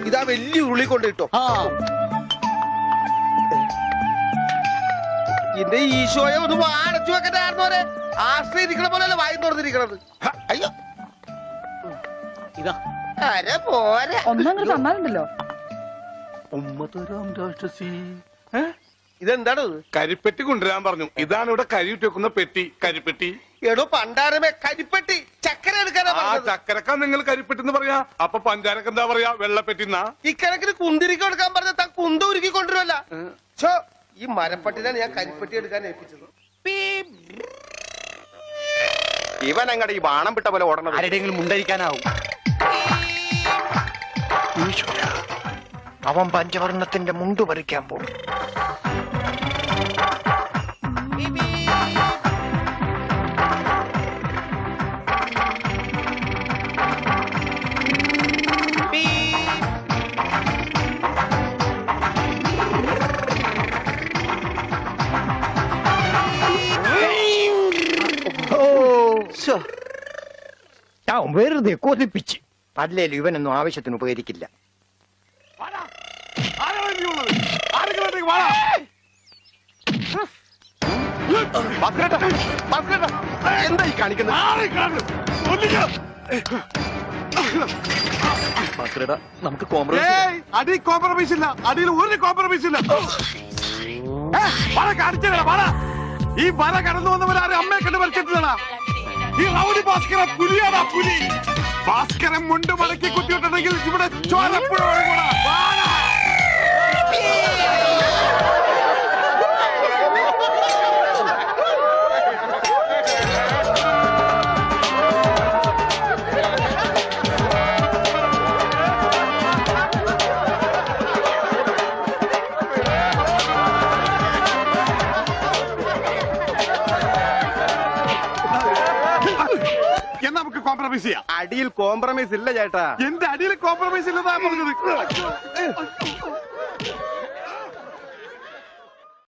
ഇതാ വലിയ ഉരുളി കൊണ്ട് കിട്ടോ. എന്റെ ഈശോയെ ഒന്ന് വാടച്ചു വെക്കണ്ടായിരുന്നോരെ. ആശ്രയിരിക്കണ പോലെയല്ല വായി തുറന്നിരിക്കണത്. അയ്യോ ഇതാ അരെ പോരെ ഒന്നങ്ങ് തന്നാലുണ്ടല്ലോ. ഇതെന്താണ്? കരിപ്പെട്ടി കൊണ്ടുവരാൻ പറഞ്ഞു. ഇതാണ് ഇവിടെ കരിയിട്ട് വെക്കുന്ന പെട്ടി. കരിപ്പെട്ടി. എടോ പണ്ടാരമേ, കരിപ്പെട്ടി ചക്കര എടുക്കാനാ. ചക്കരക്ക നിങ്ങൾ കരിപ്പെട്ടി എന്ന് പറയാ. അപ്പൊ പഞ്ചാരക്ക് എന്താ പറയാ? വെള്ളപ്പെട്ടിന്നാ. ഇക്കണക്കിന് കുന്തിരിക്ക എടുക്കാൻ പറഞ്ഞ താൻ കുന്ത ഉരുക്കി കൊണ്ടുവരുമല്ല. ഈ മരപ്പട്ടിനാണ് ഞാൻ കരിപ്പെട്ടി എടുക്കാൻ ഏൽപ്പിച്ചത്. ഇവൻ അങ്ങടെ ഈ ബാണം വിട്ട പോലെ ഓടണം. ആരുടെയെങ്കിലും മുണ്ടരിക്കാനാവും. അവൻ പഞ്ചവർണ്ണത്തിന്റെ മുണ്ട് പറിക്കാൻ പോകും. വെറുതെ കൊതിപ്പിച്ച്. അല്ലേലും ഇവനൊന്നും ആവശ്യത്തിന് ഉപകരിക്കില്ല. എന്താ ഈ കാണിക്കുന്നത്? നമുക്ക് അടി കോംപ്രമൈസ് ഇല്ല. അടിയിൽ ഒരു കോംപ്രമൈസ് ഇല്ല. ഈ വര കടന്നു വന്നവരാരും അമ്മയെ കണ്ട് വലിച്ചിട്ടാണ്. ഈ റൗഡി ഭാസ്കരൻ പുലിയാടാ, പുലി. ഭാസ്കരൻ മുണ്ട് മടക്കി കുത്തിയിട്ടുണ്ടെങ്കിൽ ഇവിടെ ചോരപ്പുഴ ഒഴുകൂടാ. നമുക്ക് കോംപ്രമൈസ് ചെയ്യാം. അടിയിൽ കോംപ്രമൈസ് ഇല്ല ചേട്ടാ. എന്റെ അടിയിൽ കോംപ്രമൈസ് ഇല്ലെന്നാ പറഞ്ഞത്.